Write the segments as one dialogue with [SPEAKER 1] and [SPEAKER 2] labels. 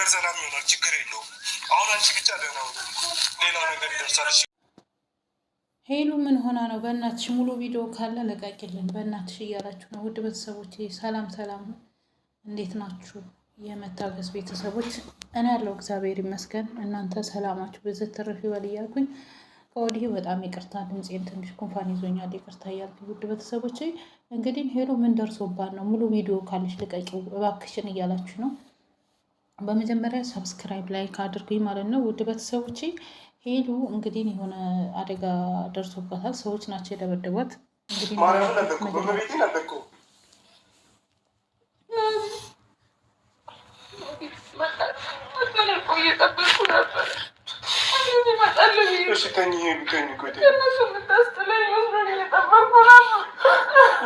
[SPEAKER 1] በሰላም ይሆናል፣ ችግር የለውም። አሁን አንቺ ብቻ ደህና ሁኚ፣ ሌላ ነገር ይደርሳል።
[SPEAKER 2] ሄሉ ምን ሆና ነው? በእናትሽ ሙሉ ቪዲዮ ካለ ለቃቂልን በእናትሽ እያላችሁ ነው። ውድ ቤተሰቦች ሰላም ሰላም፣ እንዴት ናችሁ? የመታገስ ቤተሰቦች እኔ ያለው እግዚአብሔር ይመስገን። እናንተ ሰላማችሁ ብዝት ትርፍ ይበል እያልኩኝ ከወዲህ በጣም ይቅርታ፣ ድምፄን ትንሽ ጉንፋን ይዞኛል፣ ይቅርታ እያልኩኝ ውድ ቤተሰቦች እንግዲህ ሄሉ ምን ደርሶባት ነው? ሙሉ ቪዲዮ ካለች ልቀቂው እባክሽን እያላችሁ ነው። በመጀመሪያ ሰብስክራይብ ላይክ አድርጉኝ ማለት ነው። ውድ ቤተሰቦች ሄሉ እንግዲህ የሆነ አደጋ ደርሶባታል። ሰዎች ናቸው የደበደቧት። እንግዲህ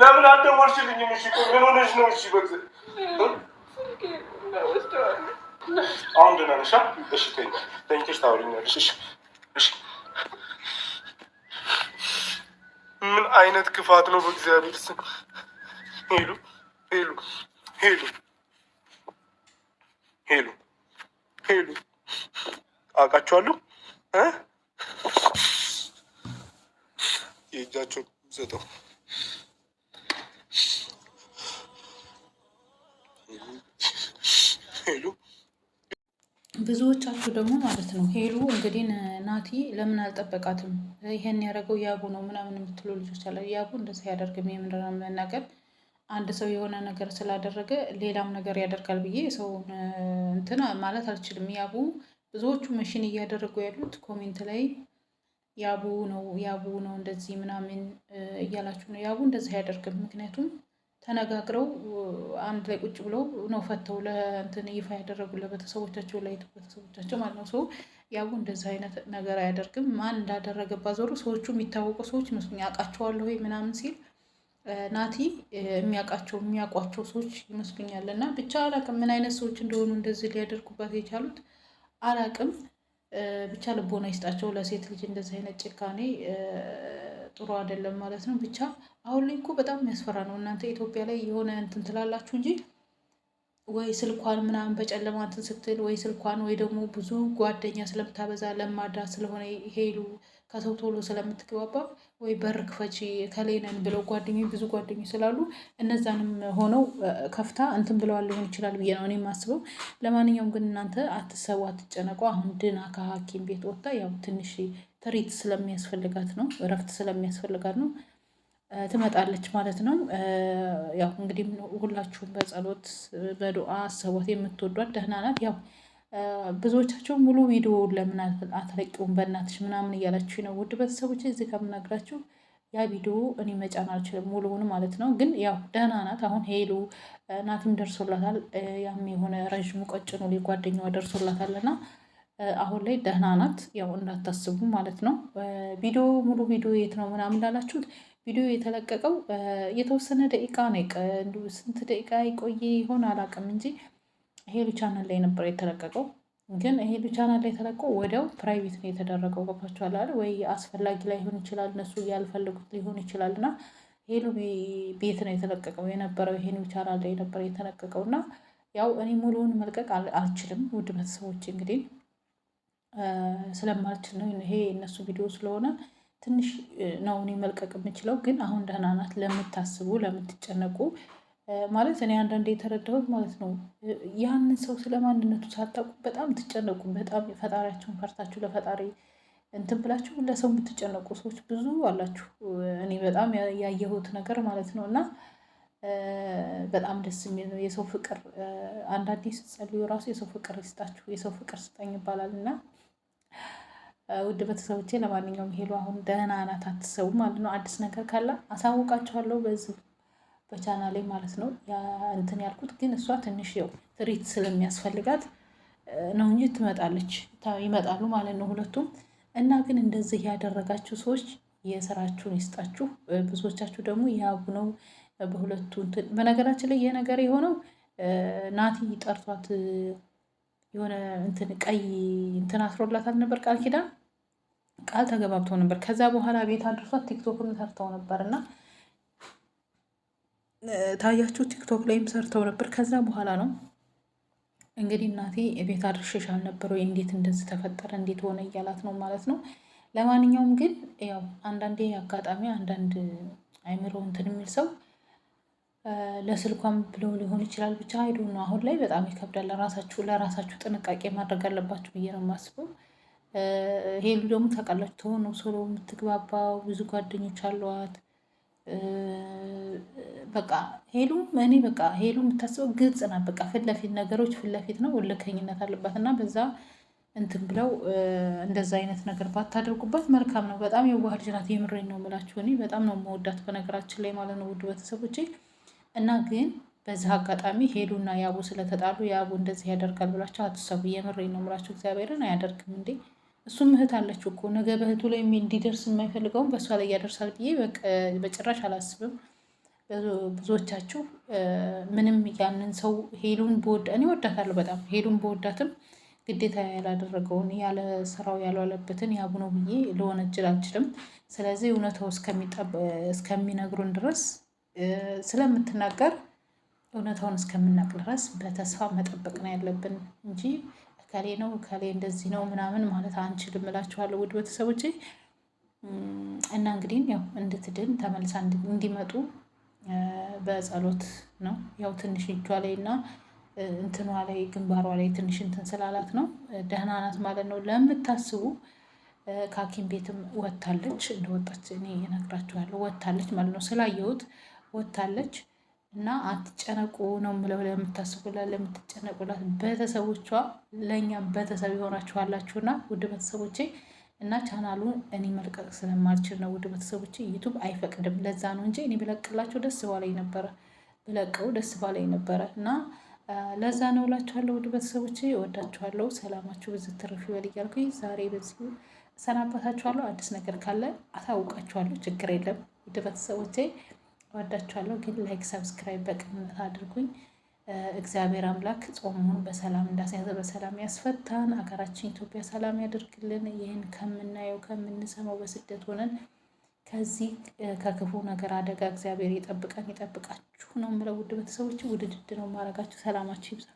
[SPEAKER 1] ለምን አልደወልሽልኝም? እሺ ምን ሆነሽ ነው? እሺ አሁን ደህና ነሽ? እሺ ተኝተሽ ታወሪኛለሽ። እሺ ምን አይነት ክፋት ነው? በእግዚአብሔር ስም ሄሉ ሄሉ ሄሉ ሄሉ ሄሉ አውቃቸዋለሁ የእጃቸው ሰጠው ሄሉ
[SPEAKER 2] ብዙዎቻችሁ ደግሞ ማለት ነው ሄሉ እንግዲህ ናቲ ለምን አልጠበቃትም? ይሄን ያደረገው ያቡ ነው ምናምን የምትሉ ልጆች አለ። ያቡ እንደዚህ ያደርግም የምንድነው መናገር አንድ ሰው የሆነ ነገር ስላደረገ ሌላም ነገር ያደርጋል ብዬ ሰው እንትን ማለት አልችልም። ያቡ ብዙዎቹ መሽን እያደረጉ ያሉት ኮሜንት ላይ ያቡ ነው እንደዚህ ምናምን እያላችሁ ነው። ያቡ እንደዚህ አያደርግም። ምክንያቱም ተነጋግረው አንድ ላይ ቁጭ ብለው ነው ፈተው ለእንትን ይፋ ያደረጉ ለቤተሰቦቻቸው ላይ ቤተሰቦቻቸው ማለት ነው። ሰው ያቡ እንደዚህ አይነት ነገር አያደርግም። ማን እንዳደረገባት ዞሮ ሰዎቹ የሚታወቁ ሰዎች ይመስሉኛል። አውቃቸዋለሁ ወይ ምናምን ሲል ናቲ የሚያውቋቸው ሰዎች ይመስሉኛል። እና ብቻ አላቅም ምን አይነት ሰዎች እንደሆኑ እንደዚህ ሊያደርጉባት የቻሉት አላቅም። ብቻ ልቦና ይስጣቸው። ለሴት ልጅ እንደዚህ አይነት ጭካኔ ጥሩ አይደለም ማለት ነው። ብቻ አሁን ላይ እኮ በጣም የሚያስፈራ ነው። እናንተ ኢትዮጵያ ላይ የሆነ እንትን ትላላችሁ እንጂ ወይ ስልኳን ምናምን በጨለማ እንትን ስትል ወይ ስልኳን ወይ ደግሞ ብዙ ጓደኛ ስለምታበዛ ለማዳ ስለሆነ ሄሉ ከሰው ቶሎ ስለምትግባባ ወይ በር ክፈቺ ከሌነን ብለው ጓደኞች ብዙ ጓደኞች ስላሉ እነዛንም ሆነው ከፍታ እንትን ብለዋል ሊሆን ይችላል ብዬ ነው እኔ የማስበው። ለማንኛውም ግን እናንተ አትሰቡ፣ አትጨነቁ። አሁን ድና ከሐኪም ቤት ወጥታ ያው ትንሽ ትሪት ስለሚያስፈልጋት ነው፣ እረፍት ስለሚያስፈልጋት ነው ትመጣለች ማለት ነው። ያው እንግዲህ ሁላችሁም በጸሎት በዱዓ አሰቧት። የምትወዷት ደህና ናት። ያው ብዙዎቻቸው ሙሉ ቪዲዮ ለምን አትለቂውም በእናትሽ ምናምን እያላችሁ ነው። ውድ ቤተሰቦች እዚህ ከምነግራችሁ ያ ቪዲዮ እኔ መጫን አልችልም ሙሉውን ማለት ነው። ግን ያው ደህና ናት። አሁን ሄሉ ናትም ደርሶላታል። ያም የሆነ ረዥሙ ቀጭኑ ጓደኛዋ ደርሶላታል እና አሁን ላይ ደህና ናት። ያው እንዳታስቡ ማለት ነው። ቪዲዮ ሙሉ ቪዲዮ የት ነው ምናምን ላላችሁት ቪዲዮ የተለቀቀው የተወሰነ ደቂቃ ነው። ስንት ደቂቃ ይቆይ ይሆን አላውቅም እንጂ ሄሉ ቻናል ላይ ነበር የተለቀቀው። ግን ሄሉ ቻናል ላይ ተለቀው ወዲያው ፕራይቬት ነው የተደረገው። ገባችኋል አይደል? ወይ አስፈላጊ ላይሆን ይችላል፣ እነሱ ያልፈልጉት ሊሆን ይችላል። እና ሄሉ ቤት ነው የተለቀቀው የነበረው፣ ሄሉ ቻናል ላይ ነበር የተለቀቀው። እና ያው እኔ ሙሉውን መልቀቅ አልችልም ውድ ቤተሰቦች እንግዲህ ስለማልችል ነው። ይሄ እነሱ ቪዲዮ ስለሆነ ትንሽ ነው እኔ መልቀቅ የምችለው። ግን አሁን ደህና ናት። ለምታስቡ ለምትጨነቁ ማለት እኔ አንዳንዴ የተረዳሁት ማለት ነው ያንን ሰው ስለማንነቱ ሳታውቁ በጣም ትጨነቁ። በጣም ፈጣሪያችሁን ፈርታችሁ ለፈጣሪ እንትን ብላችሁ ለሰው የምትጨነቁ ሰዎች ብዙ አላችሁ። እኔ በጣም ያየሁት ነገር ማለት ነው። እና በጣም ደስ የሚል ነው የሰው ፍቅር። አንዳንዴ ስትጸልዩ ራሱ የሰው ፍቅር ይስጣችሁ፣ የሰው ፍቅር ስጠኝ ይባላል። እና ውድ ቤተሰቦቼ ለማንኛውም ሄሉ አሁን ደህና ናት፣ አትሰቡ ማለት ነው። አዲስ ነገር ካለ አሳውቃችኋለሁ በዚህ በቻናሌ ማለት ነው። እንትን ያልኩት ግን እሷ ትንሽ ያው ትሪት ስለሚያስፈልጋት ነው እንጂ ትመጣለች፣ ይመጣሉ ማለት ነው ሁለቱም። እና ግን እንደዚህ ያደረጋችሁ ሰዎች የስራችሁን ይስጣችሁ። ብዙዎቻችሁ ደግሞ ያቡ ነው በሁለቱ እንትን። በነገራችን ላይ ይሄ ነገር የሆነው ናቲ ጠርቷት የሆነ እንትን ቀይ እንትን አስሮላታል ነበር፣ ቃል ኪዳን ቃል ተገባብተው ነበር። ከዛ በኋላ ቤት አድርሷት ቲክቶክም ሰርተው ነበር እና ታያችሁ፣ ቲክቶክ ላይም ሰርተው ነበር። ከዛ በኋላ ነው እንግዲህ እናቴ ቤት አድርሸሽ አልነበር ወይ? እንዴት እንደዚህ ተፈጠረ? እንዴት ሆነ? እያላት ነው ማለት ነው። ለማንኛውም ግን ያው አንዳንዴ አጋጣሚ አንዳንድ አይምሮ እንትን የሚል ሰው ለስልኳም ብለው ሊሆን ይችላል። ብቻ አይዱ ነው። አሁን ላይ በጣም ይከብዳል። ለራሳችሁ ጥንቃቄ ማድረግ አለባችሁ ብዬ ነው የማስበው። ሄሉ ደግሞ ታውቃላችሁ ተሆኑ ሶሎ የምትግባባው ብዙ ጓደኞች አሏት። በቃ ሄሉ እኔ በቃ ሄሉ የምታስበው ግልጽ ናት። በቃ ፊት ለፊት ነገሮች ፊት ለፊት ነው። እልከኝነት አለባት እና በዛ እንትን ብለው እንደዛ አይነት ነገር ባታደርጉባት መልካም ነው። በጣም የዋህ ልጅ ናት። የምሬን ነው የምላችሁ። እኔ በጣም ነው የምወዳት በነገራችን ላይ ማለት ነው ውድ ቤተሰቦቼ። እና ግን በዚህ አጋጣሚ ሄሉና ያቡ ስለተጣሉ ያቡ እንደዚህ ያደርጋል ብላችሁ አትሰቡ። የምሬን ነው የምላችሁ። እግዚአብሔርን አያደርግም እንዴ! እሱም እህት አለችው እኮ ነገ በእህቱ ላይ እንዲደርስ የማይፈልገውን በእሷ ላይ ያደርሳል ብዬ በጭራሽ አላስብም። ብዙዎቻችሁ ምንም ያንን ሰው ሄሉን እኔ ወዳታለሁ በጣም ሄሉን በወዳትም ግዴታ ያላደረገውን ያለ ስራው ያልዋለበትን ያቡ ነው ብዬ ልወነጅል አልችልም። ስለዚህ እውነታው እስከሚነግሩን ድረስ ስለምትናገር እውነታውን እስከምናቅ ድረስ በተስፋ መጠበቅ ነው ያለብን እንጂ እከሌ ነው እከሌ እንደዚህ ነው ምናምን ማለት አንችልም እላችኋለሁ ውድ ቤተሰቦቼ። እና እንግዲህ ያው እንድትድን ተመልሳ እንዲመጡ በጸሎት ነው። ያው ትንሽ እጇ ላይ እና እንትኗ ላይ ግንባሯ ላይ ትንሽ እንትን ስላላት ነው። ደህና ናት ማለት ነው ለምታስቡ። ከሐኪም ቤትም ወጥታለች። እንደወጣች እኔ እነግራችኋለሁ። ወጥታለች ማለት ነው ስላየሁት ወጥታለች። እና አትጨነቁ ነው የምለው ለምታስቡላት ለምትጨነቁላት ቤተሰቦቿ፣ ለእኛም ቤተሰብ የሆናችኋላችሁና ውድ ቤተሰቦቼ። እና ቻናሉን እኔ መልቀቅ ስለማልችል ነው ውድ ቤተሰቦቼ። ዩቱብ አይፈቅድም። ለዛ ነው እንጂ እኔ ብለቅላችሁ ደስ ባለኝ ነበረ፣ ብለቀው ደስ ባለኝ ነበረ። እና ለዛ ነው እላችኋለሁ ውድ ቤተሰቦቼ። እወዳችኋለሁ። ሰላማችሁ ብዙ ትርፍ ይበል እያልኩኝ ዛሬ በዚሁ እሰናበታችኋለሁ። አዲስ ነገር ካለ አሳውቃችኋለሁ። ችግር የለም ውድ ቤተሰቦቼ። እወዳችኋለሁ። ግን ላይክ፣ ሰብስክራይብ በቅንነት አድርጉኝ። እግዚአብሔር አምላክ ጾሙን በሰላም እንዳስያዘ በሰላም ያስፈታን። ሀገራችን ኢትዮጵያ ሰላም ያደርግልን። ይህን ከምናየው ከምንሰማው በስደት ሆነን ከዚህ ከክፉ ነገር አደጋ እግዚአብሔር ይጠብቀን ይጠብቃችሁ ነው የምለው ውድ ቤተሰቦች። ውድድድ ነው ማድረጋችሁ። ሰላማችሁ ይብዛ።